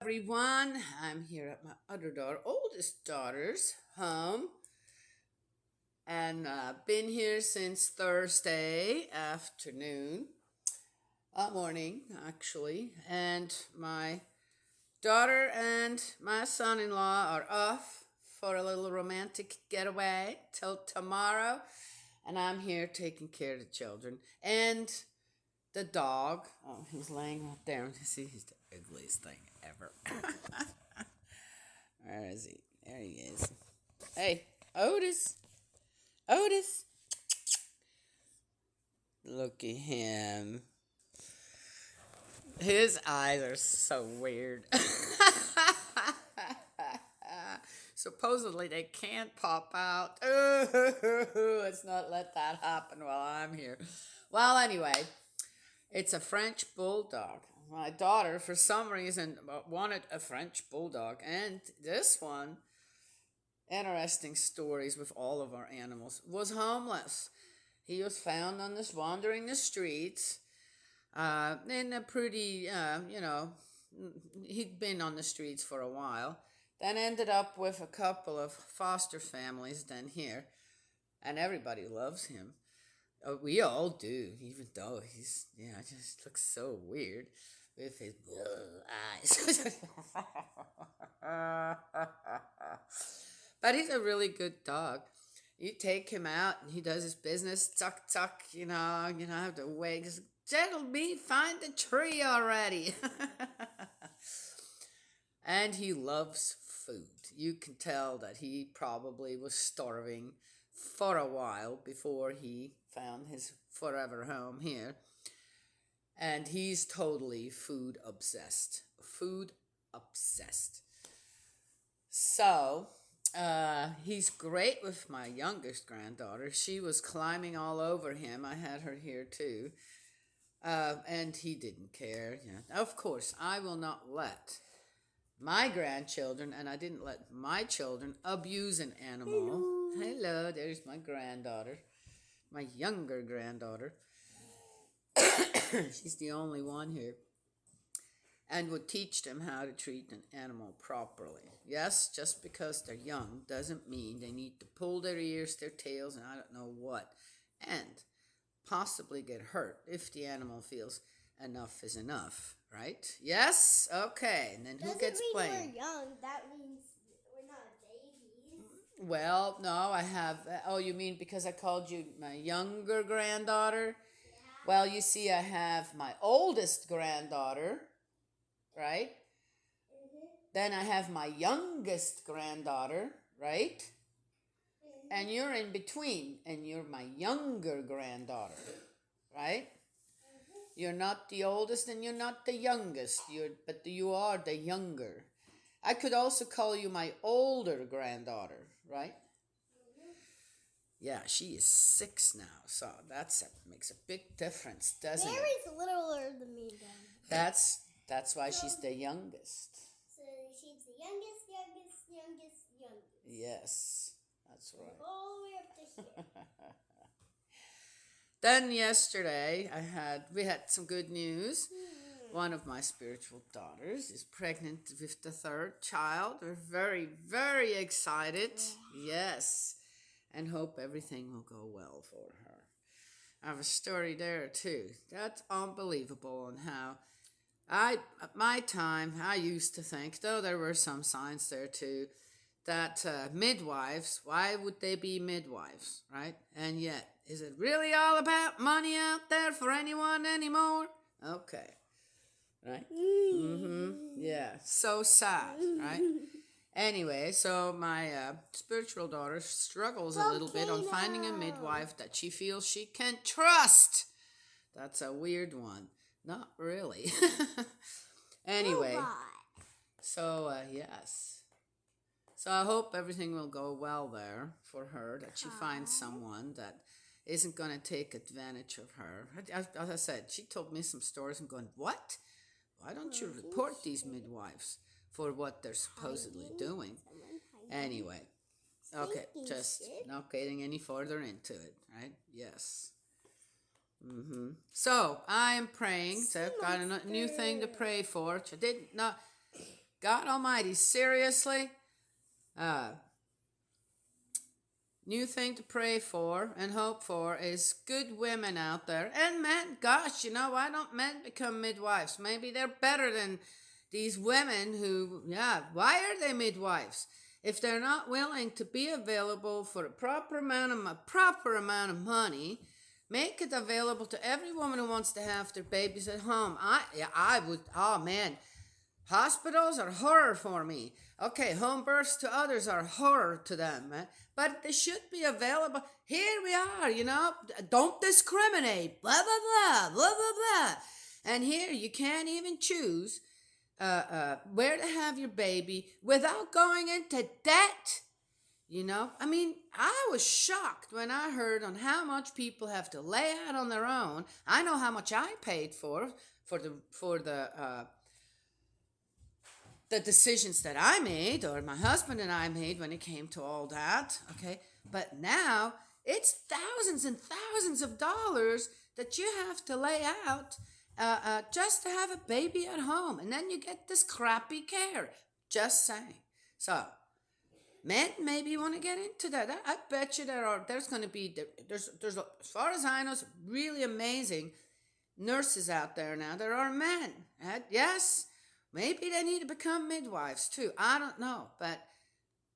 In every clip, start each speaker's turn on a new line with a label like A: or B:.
A: Everyone, I'm here at my other daughter, oldest daughter's home, and been here since Thursday afternoon, morning actually, and my daughter and my son-in-law are off for a little romantic getaway till tomorrow, and I'm here taking care of the children and the dog. Oh, he's laying right there. You see, he's the ugliest thing ever. Where is he? There he is. Hey, Otis. Otis. Look at him. His eyes are so weird. Supposedly they can't pop out. Let's not let that happen while I'm here. Well, anyway, it's a French bulldog. My daughter, for some reason, wanted a French bulldog, and this one, interesting stories with all of our animals, was homeless. He was found on this wandering the streets, in a pretty, he'd been on the streets for a while. Then ended up with a couple of foster families then here, and everybody loves him. We all do, even though he's, just looks so weird with his eyes. But he's a really good dog. You take him out and he does his business, tuck tuck, have to wait. Just gentle me, find the tree already. And he loves food. You can tell that he probably was starving for a while before he found his forever home here. And he's totally food obsessed. Food obsessed. So, he's great with my youngest granddaughter. She was climbing all over him. I had her here too. And he didn't care. Yeah. Of course, I will not let my grandchildren, and I didn't let my children abuse an animal. Hello, there's my granddaughter, my younger granddaughter. She's the only one here. And would teach them how to treat an animal properly. Yes, just because they're young doesn't mean they need to pull their ears, their tails, and I don't know what. And possibly get hurt if the animal feels enough is enough, right? Yes? Okay. And then who gets blamed?
B: Doesn't mean we're young. That means we're not babies.
A: Well, no, I have. Oh, you mean because I called you my younger granddaughter?
B: Yeah.
A: Well, you see, I have my oldest granddaughter, right? Then I have my youngest granddaughter, right? And you're in between, and you're my younger granddaughter, right? You're not the oldest and you're not the youngest, but you are the younger. I could also call you my older granddaughter, right? Yeah, she is 6 now, so makes a big difference, doesn't it?
B: Mary's littler than me, then.
A: That's why she's the youngest.
B: So she's the youngest.
A: Yes, that's right.
B: All the way up to here.
A: Then yesterday we had some good news. One of my spiritual daughters is pregnant with the third child. We're very, very excited. Yes. And hope everything will go well for her. I have a story there too. That's unbelievable on how at my time, I used to think, though there were some signs there too, that midwives, why would they be midwives, right? And yet, is it really all about money out there for anyone anymore? Okay, right? Yeah, so sad, right? Anyway, so my spiritual daughter struggles a little bit on finding a midwife that she feels she can trust. That's a weird one. Not really. Anyway, so yes. So I hope everything will go well there for her, that she finds someone that isn't going to take advantage of her. As I said, she told me some stories. I'm going, what? Why don't you report these midwives for what they're supposedly doing? Anyway, okay, just not getting any further into it, right? Yes. So I am praying. So I've got a new thing to pray for. I did not. God Almighty, seriously, uh, new thing to pray for and hope for is good women out there. And men, gosh, why don't men become midwives? Maybe they're better than these women who, yeah, why are they midwives? If they're not willing to be available for a proper amount of money, make it available to every woman who wants to have their babies at home. I would, oh man, hospitals are horror for me. Okay, home births to others are horror to them, but they should be available. Here we are, don't discriminate, blah, blah, blah, blah, blah, blah. And here you can't even choose where to have your baby without going into debt. I was shocked when I heard on how much people have to lay out on their own. I know how much I paid for the decisions that I made or my husband and I made when it came to all that. Okay, but now it's thousands and thousands of dollars that you have to lay out just to have a baby at home, and then you get this crappy care. Just saying. So men maybe want to get into that. I bet you there's going to be there's as far as I know, some really amazing nurses out there now. There are men. Yes, maybe they need to become midwives too. I don't know, but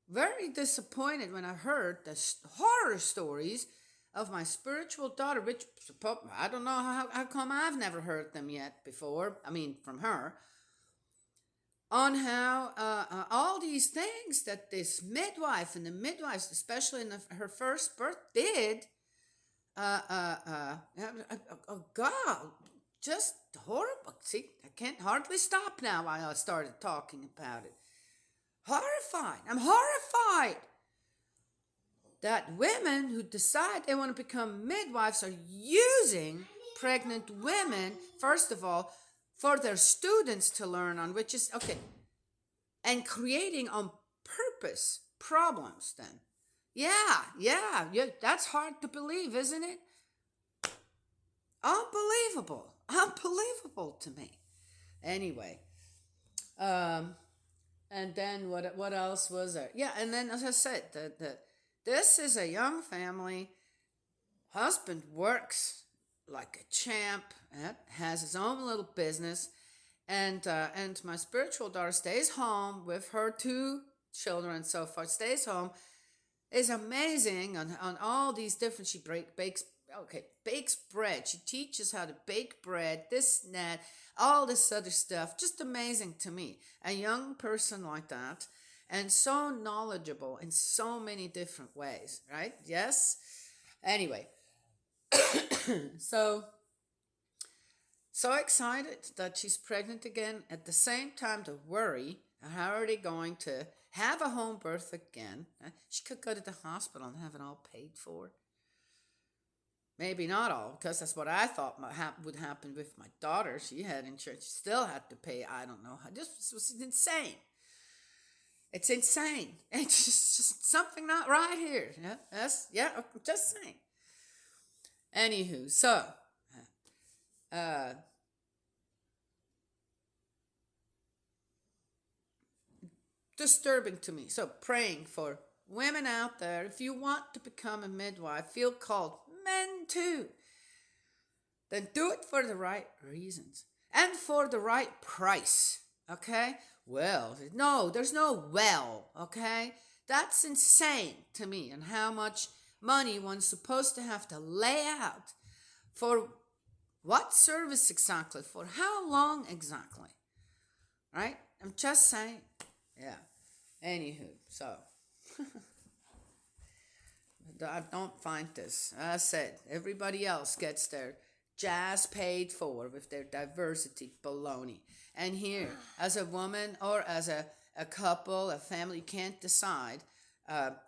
A: very disappointed when I heard the horror stories of my spiritual daughter, which I don't know how come I've never heard them yet before. I mean, from her, on how all these things that this midwife and the midwives, especially in her first birth, did. Oh God, just horrible. See, I can't hardly stop now while I started talking about it. Horrified. I'm horrified that women who decide they want to become midwives are using pregnant women, first of all, for their students to learn on, which is, okay, and creating on purpose problems then. Yeah, that's hard to believe, isn't it? Unbelievable to me. Anyway, and then what else was there? Yeah, and then as I said, this is a young family. Husband works like a champ, has his own little business, and my spiritual daughter stays home with her two children and so forth. Stays home, is amazing on all these different. She bakes bread. She teaches how to bake bread, this and that, all this other stuff. Just amazing to me. A young person like that, and so knowledgeable in so many different ways, right? Yes. Anyway, so excited that she's pregnant again. At the same time, to worry, how are they going to have a home birth again? She could go to the hospital and have it all paid for. Maybe not all, because that's what I thought would happen with my daughter. She had insurance. She still had to pay, I don't know. This was insane. It's insane. It's just something not right here. I'm just saying. Anywho, so disturbing to me. So praying for women out there. If you want to become a midwife, feel called. Men too. Then do it for the right reasons and for the right price. Okay? Well, no, there's no well. Okay? That's insane to me, and how much money one's supposed to have to lay out for what service exactly, for how long exactly. Right? I'm just saying. Yeah. Anywho, so I don't find this. I said everybody else gets their jazz paid for with their diversity baloney. And here, as a woman or as a couple, a family, can't decide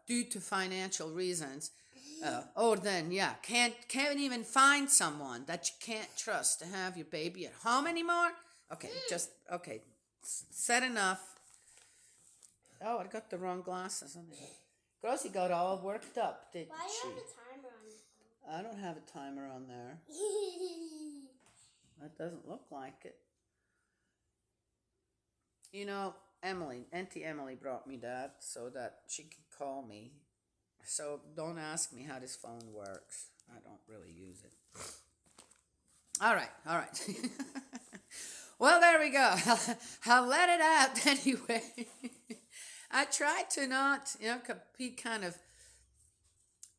A: due to financial reasons. Or then, can't even find someone that you can't trust to have your baby at home anymore. Okay, said enough. Oh, I got the wrong glasses on there. Grossie got all worked up, didn't
B: Why
A: she?
B: do you have a timer on your phone?
A: I don't have a timer on there. That doesn't look like it. Auntie Emily brought me that so that she could call me. So don't ask me how this phone works. I don't really use it. All right, all right. Well, there we go. I'll let it out anyway. I tried to not, be kind of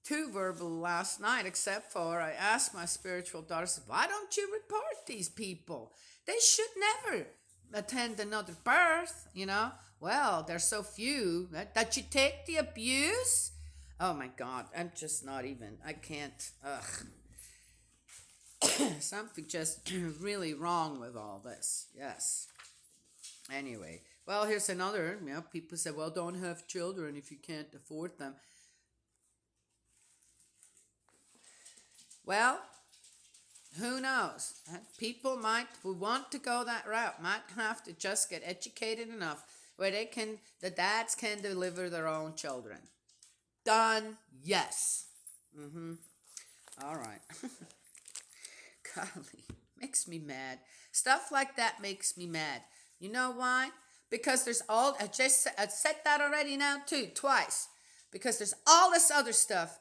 A: too verbal last night, except for I asked my spiritual daughter, why don't you report these people? They should never attend another birth. Well, there's so few that you take the abuse. Oh my God, I'm just not even, I can't, ugh. Something just really wrong with all this. Yes. Anyway, well, here's another, people say, well, don't have children if you can't afford them. Well, who knows? People who want to go that route might have to just get educated enough where the dads can deliver their own children. Done. Yes. All right. Golly, makes me mad. Stuff like that makes me mad. You know why? Because I said that already now too, twice. Because there's all this other stuff,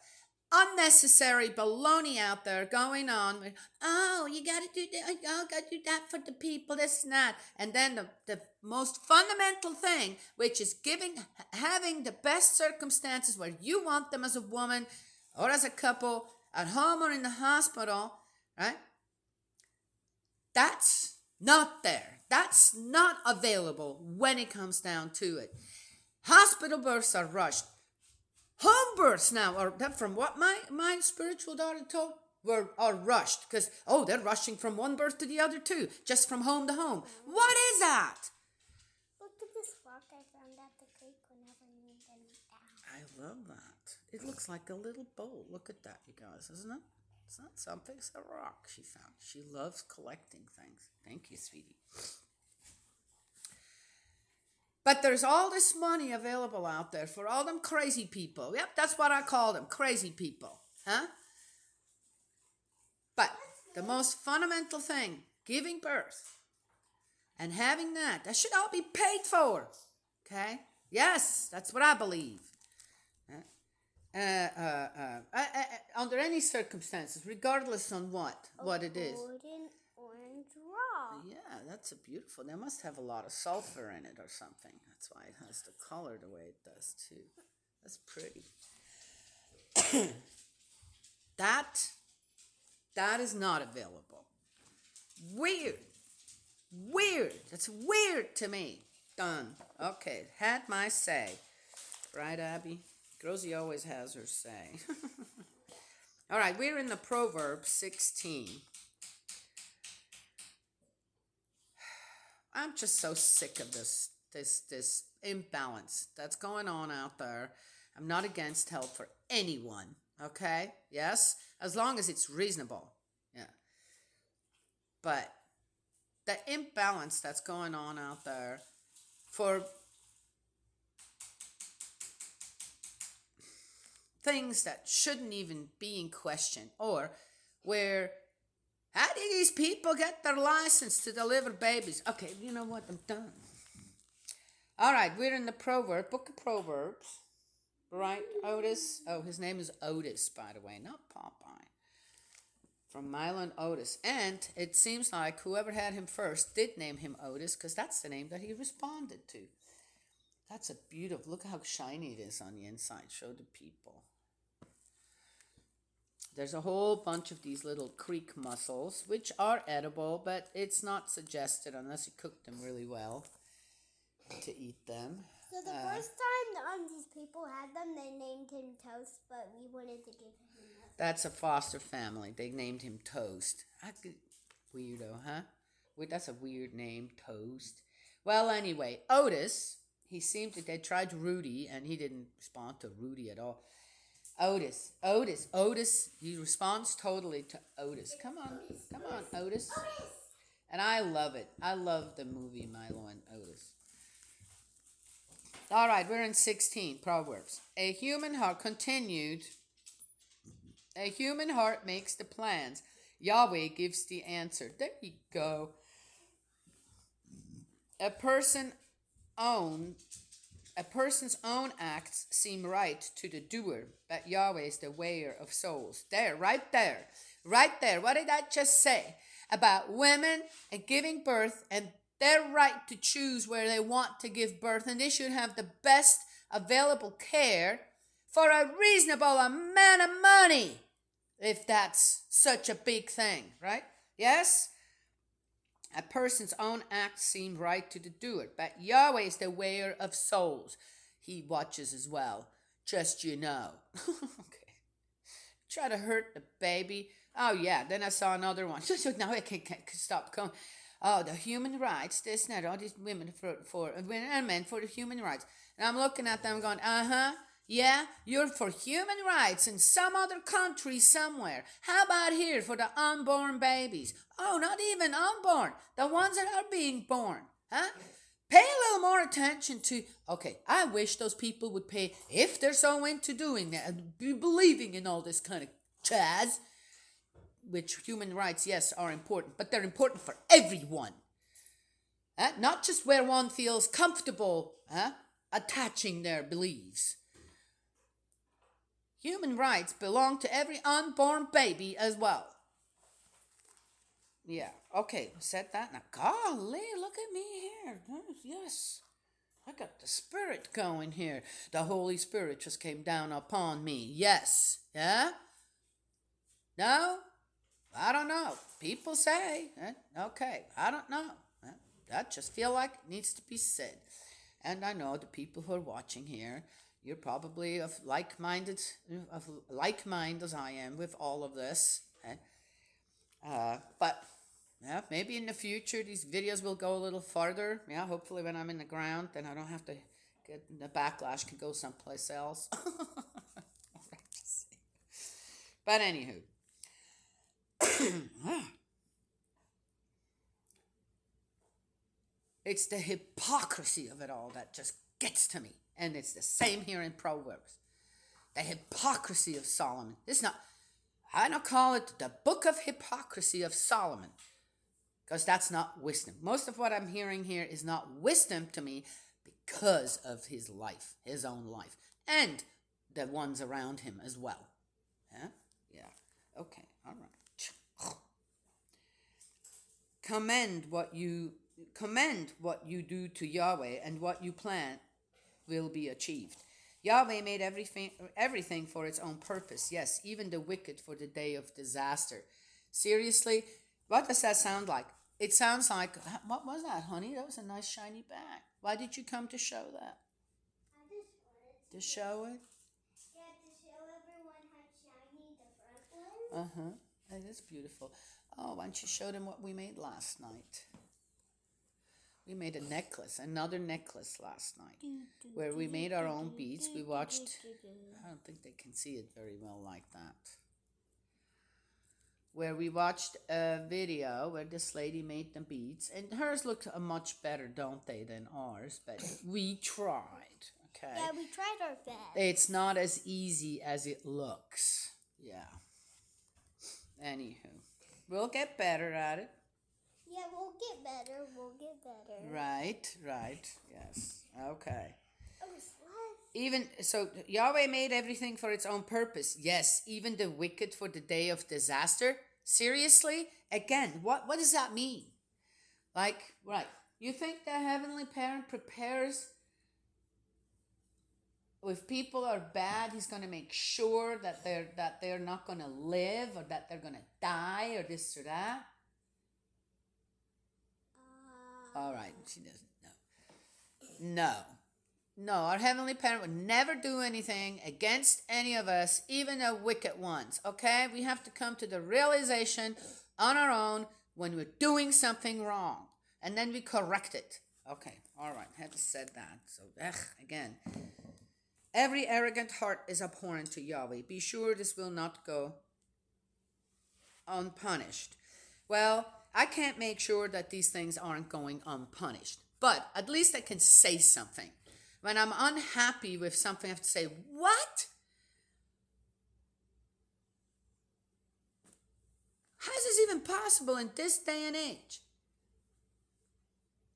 A: unnecessary baloney out there going on. Oh, you gotta do that. Oh, gotta do that for the people, this and that. And then the most fundamental thing, which is having the best circumstances where you want them as a woman or as a couple, at home or in the hospital, right? That's not there. That's not available when it comes down to it. Hospital births are rushed. Home births now are, from what my spiritual daughter told, are rushed because they're rushing from one birth to the other too, just from home to home. What is that?
B: Look at this rock I found at the creek whenever you need them down.
A: I love that. It looks like a little bowl. Look at that, you guys, isn't it? It's not something, it's a rock she found. She loves collecting things. Thank you, sweetie. But there's all this money available out there for all them crazy people. Yep, that's what I call them, crazy people. Huh? But the most fundamental thing, giving birth and having that should all be paid for. Okay? Yes, that's what I believe. Under any circumstances, regardless on what it is.
B: Golden orange rock.
A: Yeah, that's a beautiful. They must have a lot of sulfur in it or something. That's why it has the color the way it does too. That's pretty. That is not available. Weird. That's weird to me. Done. Okay, had my say. Right, Abby? Rosie always has her say. All right, we're in the Proverbs 16. I'm just so sick of this imbalance that's going on out there. I'm not against help for anyone, okay? Yes? As long as it's reasonable. Yeah. But the imbalance that's going on out there for things that shouldn't even be in question, or where, how do these people get their license to deliver babies? Okay, you know what? I'm done. All right, we're in the book of Proverbs, right? Otis. Oh, his name is Otis, by the way, not Popeye. From Milo and Otis. And it seems like whoever had him first did name him Otis because that's the name that he responded to. That's a beautiful, look how shiny it is on the inside. Show the people. There's a whole bunch of these little creek mussels, which are edible, but it's not suggested unless you cook them really well to eat them.
B: So the first time these people had them, they named him Toast, but we wanted to give him another.
A: That's a foster family. They named him Toast. Weirdo, huh? That's a weird name, Toast. Well, anyway, Otis, they tried Rudy, and he didn't respond to Rudy at all. Otis. He responds totally to Otis. Come on, Otis. And I love it. I love the movie Milo and Otis. All right, we're in 16, Proverbs. A human heart makes the plans. Yahweh gives the answer. There you go. A person own a person's own acts seem right to the doer, but Yahweh is the weigher of souls. There, right there, right there. What did I just say about women and giving birth and their right to choose where they want to give birth, and they should have the best available care for a reasonable amount of money, if that's such a big thing, right? Yes? A person's own acts seem right to the doer, but Yahweh is the weigher of souls. He watches as well, just you know. Okay. Try to hurt the baby. Oh, yeah, then I saw another one. Now I can't stop going. Oh, the human rights, this and that, all these women for women and men for the human rights. And I'm looking at them going, yeah, you're for human rights in some other country somewhere. How about here for the unborn babies? Oh, not even unborn, the ones that are being born, huh? Pay a little more attention to, okay, I wish those people would pay, if they're so into doing that and believing in all this kind of jazz, which human rights, yes, are important, but they're important for everyone. Not just where one feels comfortable attaching their beliefs. Human rights belong to every unborn baby as well. Yeah, okay, said that. Now, golly, look at me here. Yes, I got the Spirit going here. The Holy Spirit just came down upon me. Yes, yeah? No? I don't know. People say. Okay, I don't know. I just feel like it needs to be said. And I know the people who are watching here, you're probably of like mind as I am with all of this. But yeah, maybe in the future these videos will go a little farther. Yeah, hopefully when I'm in the ground, then I don't have to get the backlash can go someplace else. But anywho. It's the hypocrisy of it all that just gets to me. And it's the same here in Proverbs. The hypocrisy of Solomon. It's not, I don't call it the book of hypocrisy of Solomon, because that's not wisdom. Most of what I'm hearing here is not wisdom to me because of his life, his own life, and the ones around him as well. Yeah. Okay. All right. Commend what you do to Yahweh, and what you plant will be achieved. Yahweh made everything for its own purpose. Yes, even the wicked for the day of disaster. Seriously, what does that sound like? It sounds like, what was that, honey? That was a nice shiny bag. Why did you come to show that?
B: I just wanted
A: to show it?
B: Yeah, to show everyone how shiny the front one.
A: It is beautiful. Oh, why don't you show them what we made last night? We made a necklace, another necklace last night, where we made our own beads. We watched, I don't think they can see it very well like that, where we watched a video where this lady made the beads, and hers look much better, don't they, than ours, but we tried, okay?
B: Yeah, we tried our best.
A: It's not as easy as it looks, yeah. Anywho, we'll get better at it.
B: Yeah, we'll get better.
A: Right, yes, okay.
B: Oh,
A: Even so, Yahweh made everything for its own purpose. Yes, even the wicked for the day of disaster. Seriously? Again, what does that mean? Like, right, you think the Heavenly Parent prepares, if people are bad, He's going to make sure that they're not going to live, or that they're going to die, or this or that? All right, she doesn't know. No, our Heavenly Parent would never do anything against any of us, even the wicked ones, okay? We have to come to the realization on our own when we're doing something wrong, and then we correct it. Okay, all right, I had to said that. So, again, every arrogant heart is abhorrent to Yahweh. Be sure this will not go unpunished. Well, I can't make sure that these things aren't going unpunished, but at least I can say something. When I'm unhappy with something, I have to say, what? How is this even possible in this day and age?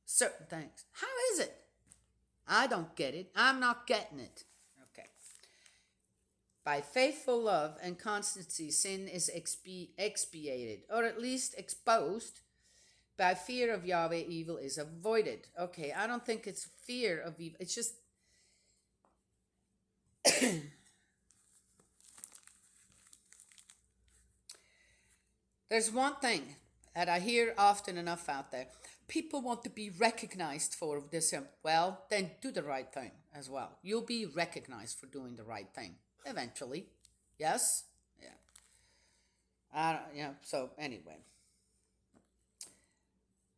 A: Certain things. How is it? I don't get it. I'm not getting it. Okay. By faithful love and constancy, sin is expiated, or at least exposed. By fear of Yahweh, evil is avoided. Okay, I don't think it's fear of evil. It's just there's one thing that I hear often enough out there. People want to be recognized for this. Well, then do the right thing as well. You'll be recognized for doing the right thing eventually. Yes? Yeah. So anyway.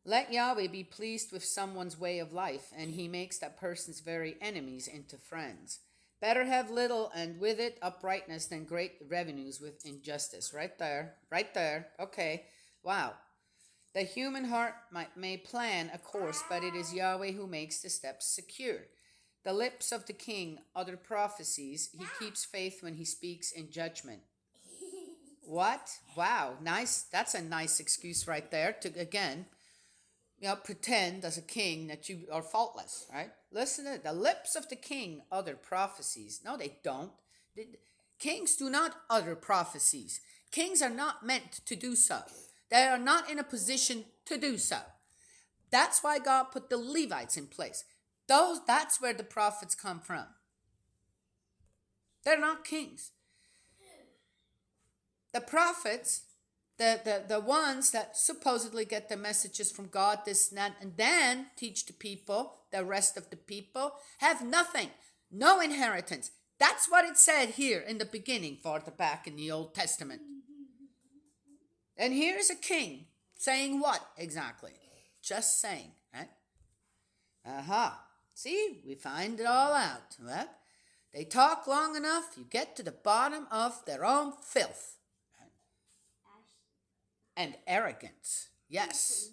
A: Let Yahweh be pleased with someone's way of life, and he makes that person's very enemies into friends. Better have little and with it uprightness than great revenues with injustice. Right there. Right there. Okay. Wow. The human heart may plan a course, but it is Yahweh who makes the steps secure. The lips of the king utter prophecies. He keeps faith when he speaks in judgment. What? Wow. Nice. That's a nice excuse right there to, again, pretend as a king that you are faultless, right? Listen to it. The lips of the king utter prophecies. No, they don't. Kings do not utter prophecies. Kings are not meant to do so. They are not in a position to do so. That's why God put the Levites in place. That's where the prophets come from. They're not kings. The prophets, the ones that supposedly get the messages from God, this and that, and then teach the people, the rest of the people, have nothing, no inheritance. That's what it said here in the beginning, farther back in the Old Testament. And here's a king saying what exactly? Just saying, right? Aha. See, we find it all out. Right? They talk long enough, you get to the bottom of their own filth. Right? And arrogance. Yes.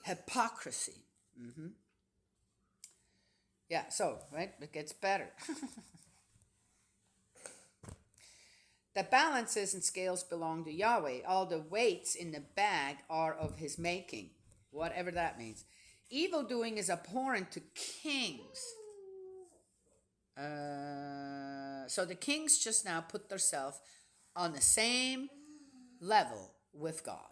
A: Hypocrisy. Mm-hmm. Yeah, so, right, it gets better. The balances and scales belong to Yahweh. All the weights in the bag are of his making, whatever that means. Evil doing is abhorrent to kings. So the kings just now put themselves on the same level with God.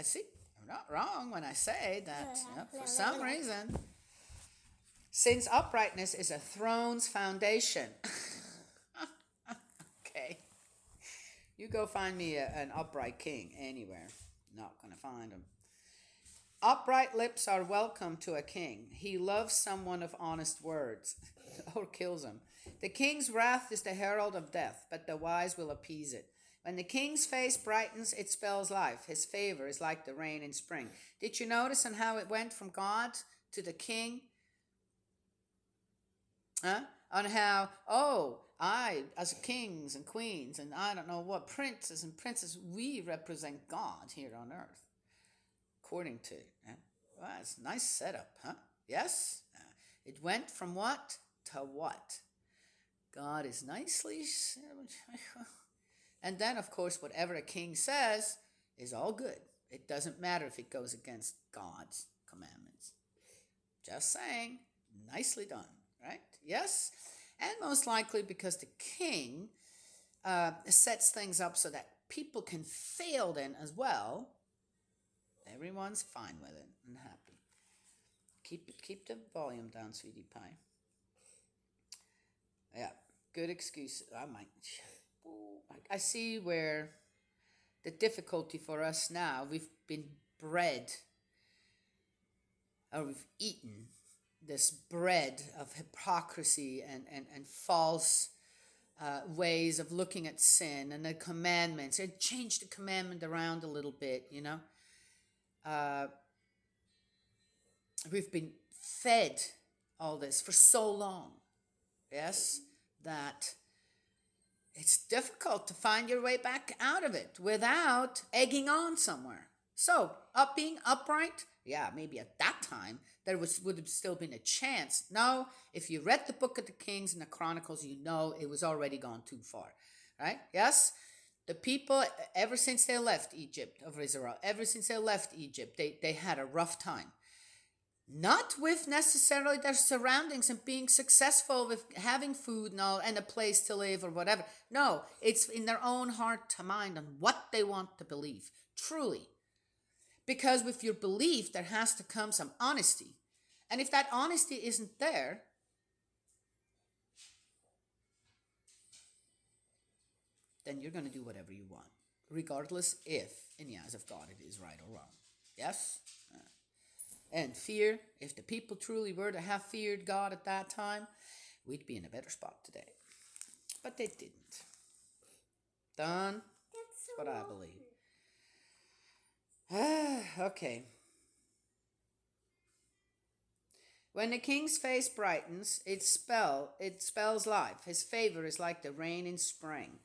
A: See, I'm not wrong when I say that. For some reason, since uprightness is a throne's foundation. Okay. You go find me an upright king anywhere. Not going to find him. Upright lips are welcome to a king. He loves someone of honest words or kills him. The king's wrath is the herald of death, but the wise will appease it. When the king's face brightens, it spells life. His favor is like the rain in spring. Did you notice on how it went from God to the king? On how, I, as kings and queens, and I don't know what, princes and princesses, we represent God here on earth. According to, well, it's a nice setup, huh? Yes? It went from what to what? God is nicely, and then, of course, whatever a king says is all good. It doesn't matter if it goes against God's commandments. Just saying, nicely done, right? Yes? And most likely because the king sets things up so that people can fail then as well. Everyone's fine with it and happy. Keep the volume down, sweetie pie. Yeah, good excuse. I see where the difficulty for us now, we've been bred, or we've eaten this bread of hypocrisy and false ways of looking at sin and the commandments. It changed the commandment around a little bit, we've been fed all this for so long, yes, that it's difficult to find your way back out of it without egging on somewhere. So, being upright, yeah, maybe at that time there would have still been a chance. No, if you read the book of the Kings and the Chronicles, you know it was already gone too far, right? Yes? The people, ever since they left Egypt, they had a rough time. Not with necessarily their surroundings and being successful with having food and all and a place to live or whatever. No, it's in their own heart to mind on what they want to believe. Truly. Because with your belief, there has to come some honesty. And if that honesty isn't there, then you're going to do whatever you want, regardless if, in the eyes of God, it is right or wrong. Yes? And fear, if the people truly were to have feared God at that time, we'd be in a better spot today. But they didn't. Done?
B: That's
A: What
B: so
A: I
B: wrong.
A: believe. Okay. When the king's face brightens, it spells life. His favor is like the rain in spring.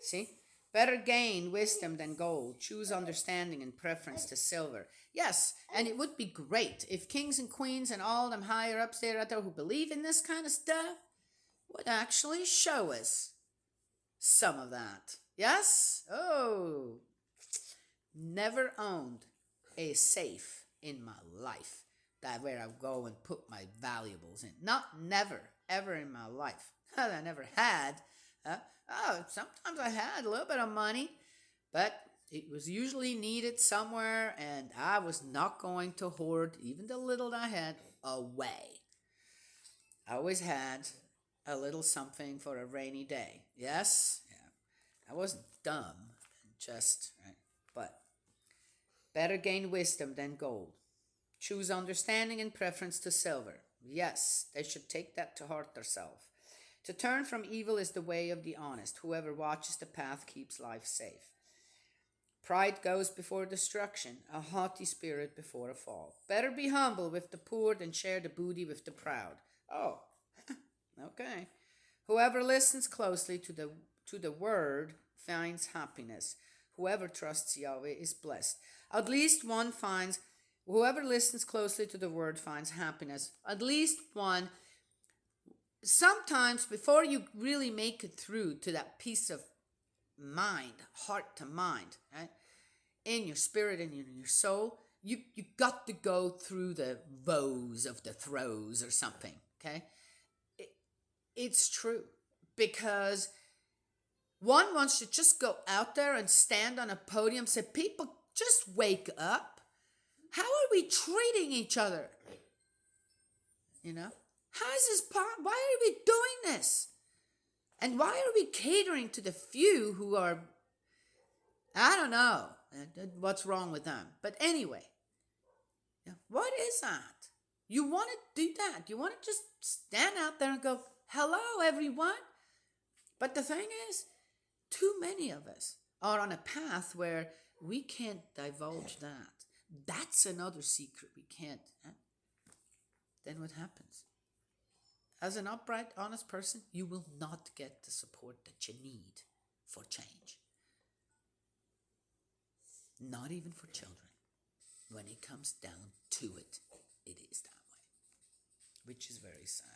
A: See? Better gain wisdom than gold. Choose understanding in preference to silver. Yes, and it would be great if kings and queens and all them higher ups there out there who believe in this kind of stuff would actually show us some of that. Yes? Oh, never owned a safe in my life that where I go and put my valuables in. Not never, ever in my life. I never had. Sometimes I had a little bit of money, but it was usually needed somewhere, and I was not going to hoard even the little that I had away. I always had a little something for a rainy day. Yes? Yeah. I wasn't dumb, just, right? But better gain wisdom than gold. Choose understanding in preference to silver. Yes, they should take that to heart themselves. To turn from evil is the way of the honest. Whoever watches the path keeps life safe. Pride goes before destruction, a haughty spirit before a fall. Better be humble with the poor than share the booty with the proud. Oh, okay. Whoever listens closely to the word finds happiness. Whoever trusts Yahweh is blessed. At least one finds whoever listens closely to the word finds happiness. At least one. Sometimes before you really make it through to that peace of mind, heart to mind, right? In your spirit and in your soul, you got to go through the woes of the throes or something. Okay, it's true because one wants to just go out there and stand on a podium, say, "People, just wake up. How are we treating each other? You know, how is this part? Why are we doing this? And why are we catering to the few who are, I don't know what's wrong with them. But anyway, what is that? You want to do that. You want to just stand out there and go, hello, everyone. But the thing is, too many of us are on a path where we can't divulge that. That's another secret we can't. Then what happens? As an upright, honest person, you will not get the support that you need for change. Not even for children. When it comes down to it, it is that way. Which is very sad.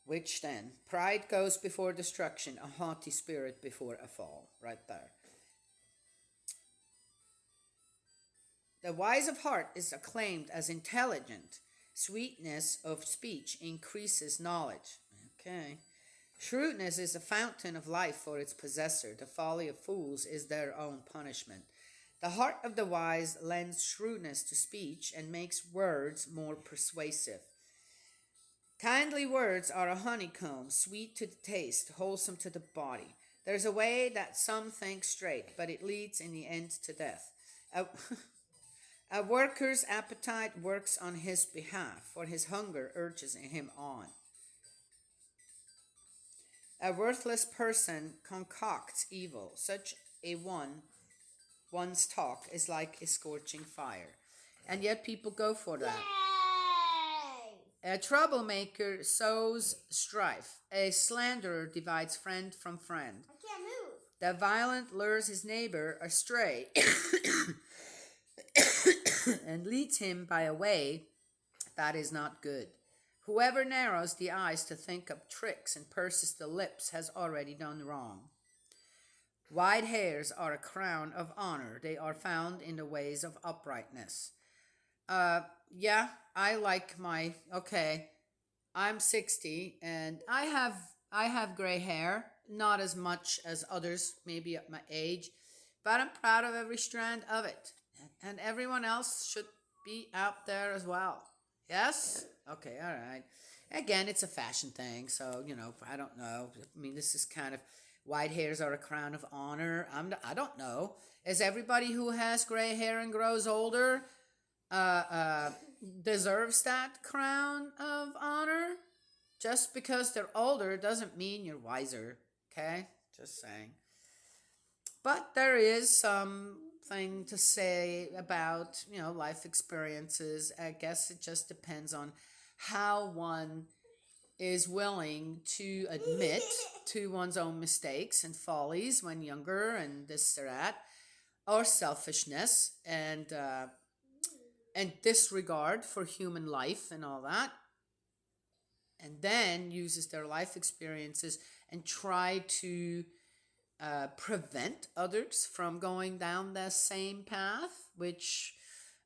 A: Which then? Pride goes before destruction, a haughty spirit before a fall. Right there. The wise of heart is acclaimed as intelligent. Sweetness of speech increases knowledge. Okay. Shrewdness is a fountain of life for its possessor. The folly of fools is their own punishment. The heart of the wise lends shrewdness to speech and makes words more persuasive. Kindly words are a honeycomb, sweet to the taste, wholesome to the body. There's a way that some think straight, but it leads in the end to death. A worker's appetite works on his behalf, for his hunger urges him on. A worthless person concocts evil. Such a one's talk is like a scorching fire. And yet people go for that.
B: Yay!
A: A troublemaker sows strife. A slanderer divides friend from friend.
B: I can't move.
A: The violent lures his neighbor astray and leads him by a way that is not good. Whoever narrows the eyes to think up tricks and purses the lips has already done wrong. White hairs are a crown of honor. They are found in the ways of uprightness. Uh, yeah, I like my, okay, I'm 60 and I have gray hair, not as much as others maybe at my age, but I'm proud of every strand of it. And everyone else should be out there as well. Yes? Okay, all right. Again, it's a fashion thing, so I don't know. I mean, this is kind of white hairs are a crown of honor. I don't know. Is everybody who has gray hair and grows older uh, uh, deserves that crown of honor? Just because they're older doesn't mean you're wiser. Okay? Just saying. But there is something to say about, life experiences. I guess it just depends on how one is willing to admit to one's own mistakes and follies when younger and this or that, or selfishness and disregard for human life and all that, and then uses their life experiences and try to prevent others from going down the same path, which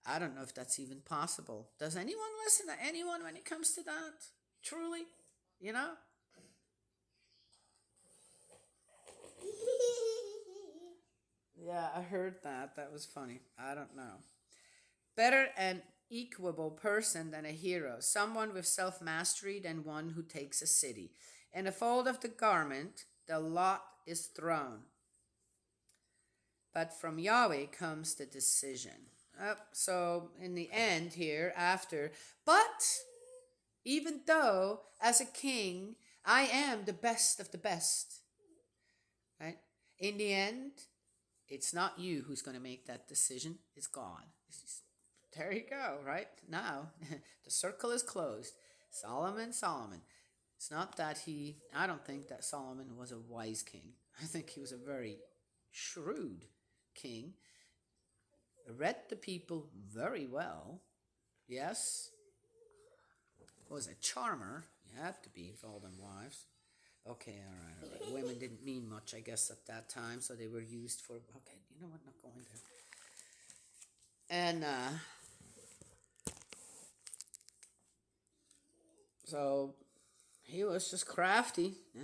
A: I don't know if that's even possible. Does anyone listen to anyone when it comes to that? Truly? You know? Yeah, I heard that. That was funny. I don't know. Better an equable person than a hero, someone with self mastery than one who takes a city. In a fold of the garment, the lot is thrown, but from Yahweh comes the decision. So, in the end, here, after, but even though as a king, I am the best of the best, right? In the end, it's not you who's going to make that decision, it's God. There you go, right? Now, the circle is closed. Solomon. It's not that I don't think that Solomon was a wise king. I think he was a very shrewd king. Read the people very well. Yes. Was a charmer. You had to be for all them wives. Okay, all right. Women didn't mean much, I guess, at that time, so they were used for. Okay, you know what? Not going there. And so he was just crafty. Yeah.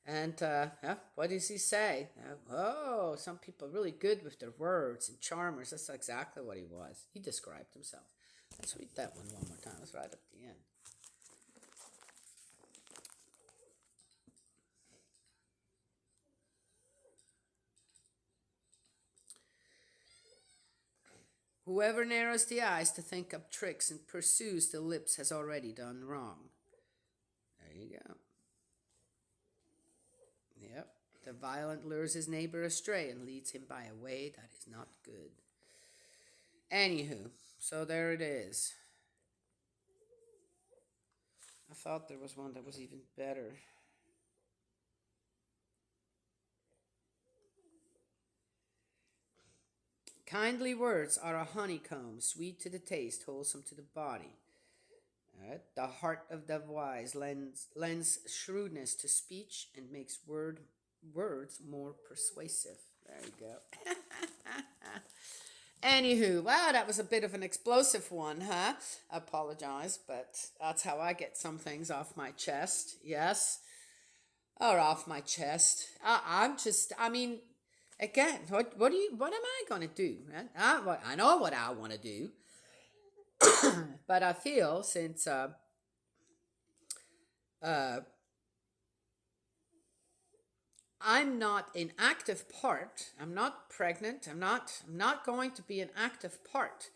A: And yeah, what does he say? Oh, some people are really good with their words and charmers. That's exactly what he was. He described himself. Let's read that one more time. It's right at the end. Whoever narrows the eyes to think up tricks and pursues the lips has already done wrong. There you go. Yep. The violent lures his neighbor astray and leads him by a way that is not good. Anywho, so there it is. I thought there was one that was even better. Kindly words are a honeycomb, sweet to the taste, wholesome to the body. All right. The heart of the wise lends shrewdness to speech and makes words more persuasive. There you go. Anywho, wow, that was a bit of an explosive one, huh? I apologize, but that's how I get some things off my chest. Yes, or off my chest. I mean, again, what am I gonna do? I know what I want to do, but I feel since uh, I'm not an active part. I'm not pregnant. I'm not going to be an active part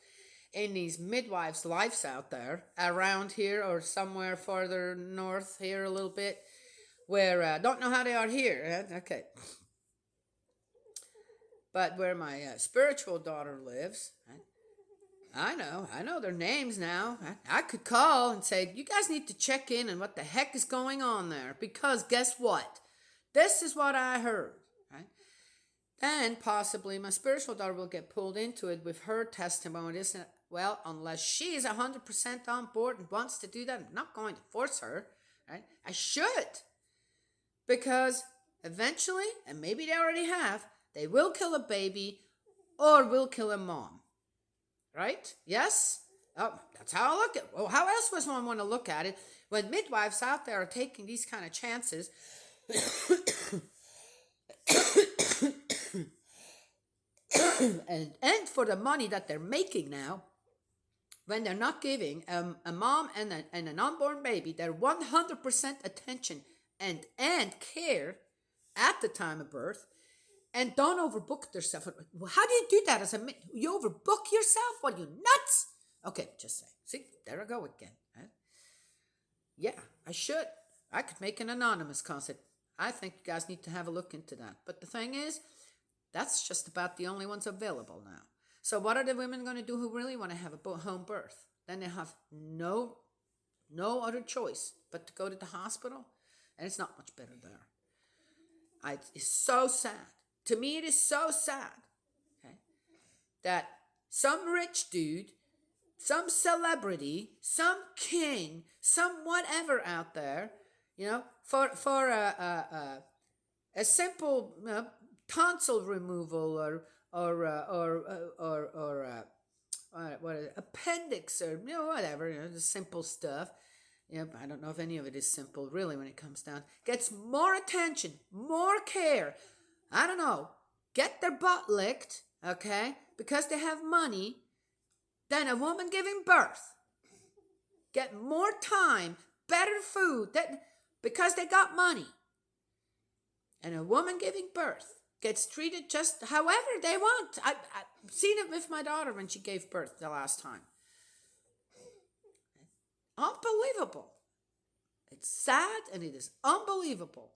A: in these midwives' lives out there around here or somewhere farther north here a little bit, where don't know how they are here. Okay, but where my spiritual daughter lives. I know their names now. I could call and say, you guys need to check in on what the heck is going on there. Because guess what? This is what I heard. Right? Then possibly my spiritual daughter will get pulled into it with her testimony. Well, unless she's 100% on board and wants to do that, I'm not going to force her. Right? I should. Because eventually, and maybe they already have, they will kill a baby or will kill a mom. Right? Yes? Oh, that's how I look at it. Well, how else was one want to look at it when midwives out there are taking these kind of chances? and for the money that they're making now, when they're not giving a mom and an unborn baby their 100% attention and care at the time of birth, and don't overbook themselves. How do you do that as a you overbook yourself? What, are you nuts? Okay, just saying. See, there I go again. Huh? Yeah, I should. I could make an anonymous concept. I think you guys need to have a look into that. But the thing is, that's just about the only ones available now. So what are the women going to do who really want to have a home birth? Then they have no other choice but to go to the hospital, and it's not much better there. It's so sad. To me, it is so sad, okay, that some rich dude, some celebrity, some king, some whatever out there, for a simple tonsil removal or what appendix or whatever, the simple stuff. I don't know if any of it is simple really when it comes down. Gets more attention, more care. I don't know. Get their butt licked, okay, because they have money, than a woman giving birth. Get more time, better food, because they got money. And a woman giving birth gets treated just however they want. I've seen it with my daughter when she gave birth the last time. Unbelievable. It's sad and it is unbelievable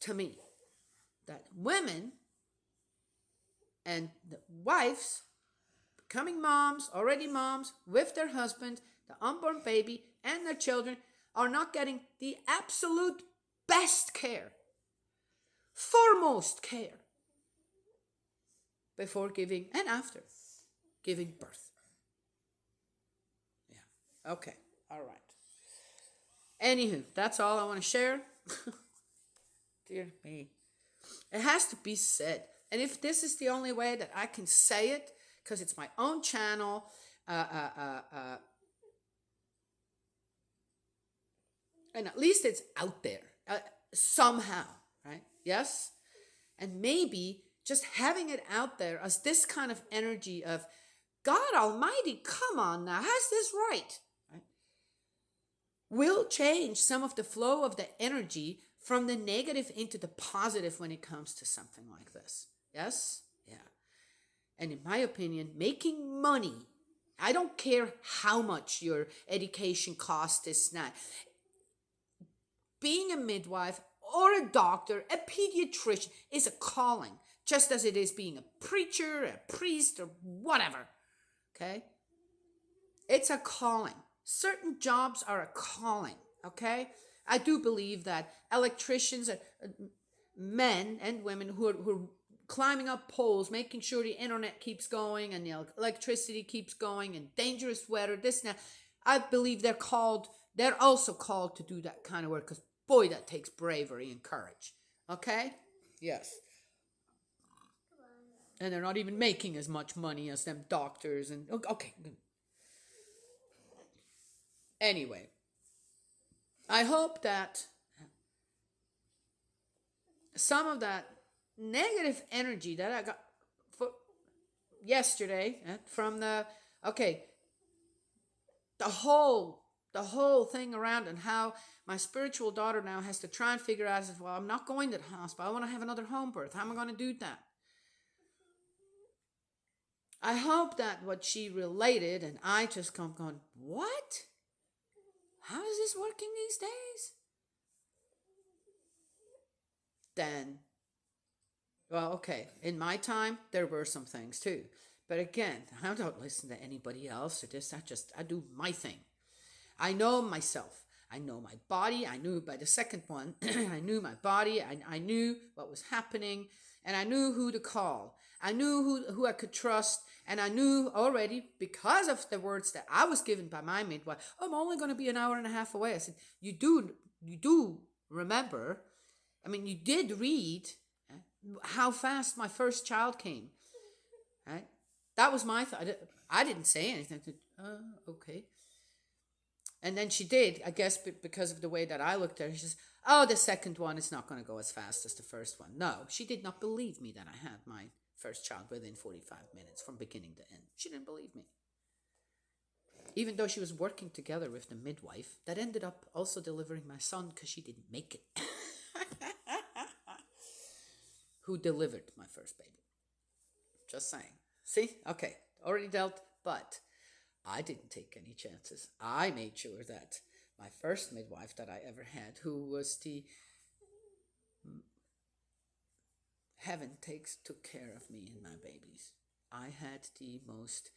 A: to me that women and the wives becoming moms, already moms, with their husband, the unborn baby, and their children are not getting the absolute best care, foremost care, before giving and after giving birth. Yeah. Okay. All right. Anywho, that's all I want to share. Dear me. It has to be said. And if this is the only way that I can say it, because it's my own channel, and at least it's out there somehow, right? Yes? And maybe just having it out there as this kind of energy of, God Almighty, come on now, how's this right? Will change some of the flow of the energy from the negative into the positive when it comes to something like this. Yes? Yeah. And in my opinion, making money, I don't care how much your education costs this now. Being a midwife or a doctor, a pediatrician is a calling, just as it is being a preacher, a priest, or whatever. Okay? It's a calling. Certain jobs are a calling. Okay? I do believe that electricians, men and women who are climbing up poles, making sure the internet keeps going and the electricity keeps going and dangerous weather, this and that. I believe they're also called to do that kind of work, because boy, that takes bravery and courage. Okay? Yes. And they're not even making as much money as them doctors and okay. Anyway, I hope that some of that negative energy that I got yesterday from the whole thing around, and how my spiritual daughter now has to try and figure out, well, I'm not going to the hospital. I want to have another home birth. How am I going to do that? I hope that what she related and I just come going, what? How is this working these days? Then, well, okay, in my time, there were some things too. But again, I don't listen to anybody else or this. I do my thing. I know myself. I know my body. I knew by the second one, I knew my body. I knew what was happening, and I knew who to call. I knew who I could trust, and I knew already, because of the words that I was given by my midwife, I'm only going to be an hour and a half away. I said, you do remember I mean, you did read how fast my first child came, right? That was my thought. I didn't say anything. Okay. And then she did, I guess, because of the way that I looked at her. She says, "Oh, the second one is not going to go as fast as the first one." No, she did not believe me that I had my first child within 45 minutes from beginning to end. She didn't believe me. Even though she was working together with the midwife that ended up also delivering my son because she didn't make it. Who delivered my first baby. Just saying. See? Okay. Already dealt, but I didn't take any chances. I made sure that my first midwife that I ever had, who was the took care of me and my babies. I had the most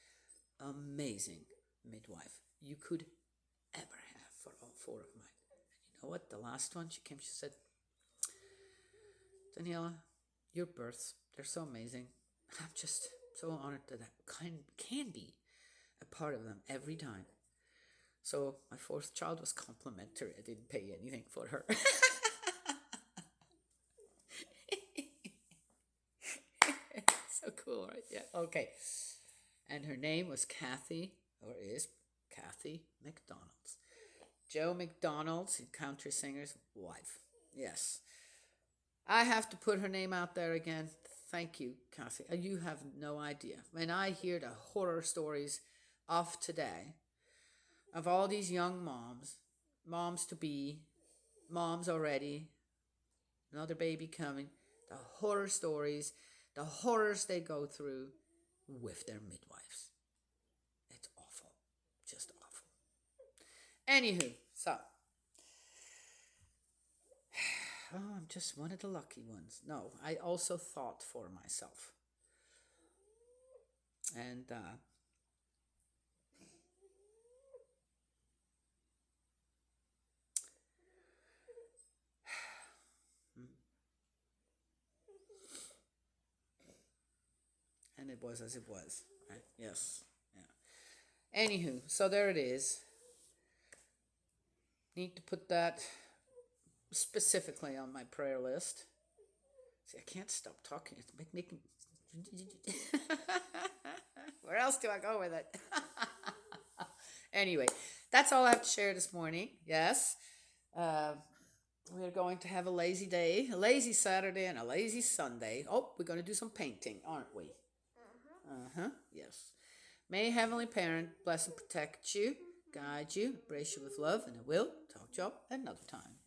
A: amazing midwife you could ever have for all four of mine. And you know what? The last one, she came, she said, "Daniela, your births, they're so amazing. I'm just so honored that I can be a part of them every time." So my fourth child was complimentary. I didn't pay anything for her. So cool, right? Yeah. Okay. And her name was Kathy, or is Kathy McDonald's. Joe McDonald's, country singer's wife. Yes. I have to put her name out there again. Thank you, Kathy. You have no idea. When I hear the horror stories of today, of all these young moms, moms to be, moms already, another baby coming, the horror stories, the horrors they go through with their midwives. It's awful. Just awful. Anywho, so. Oh, I'm just one of the lucky ones. No, I also thought for myself. And and it was as it was, right? Yes. Yeah. Anywho, so there it is. Need to put that specifically on my prayer list. See, I can't stop talking. It's making. Where else do I go with it? Anyway, that's all I have to share this morning. Yes. We're going to have a lazy day, a lazy Saturday, and a lazy Sunday. Oh, we're going to do some painting, aren't we? Yes. May Heavenly Parent bless and protect you, guide you, embrace you with love, and I will talk to you all another time.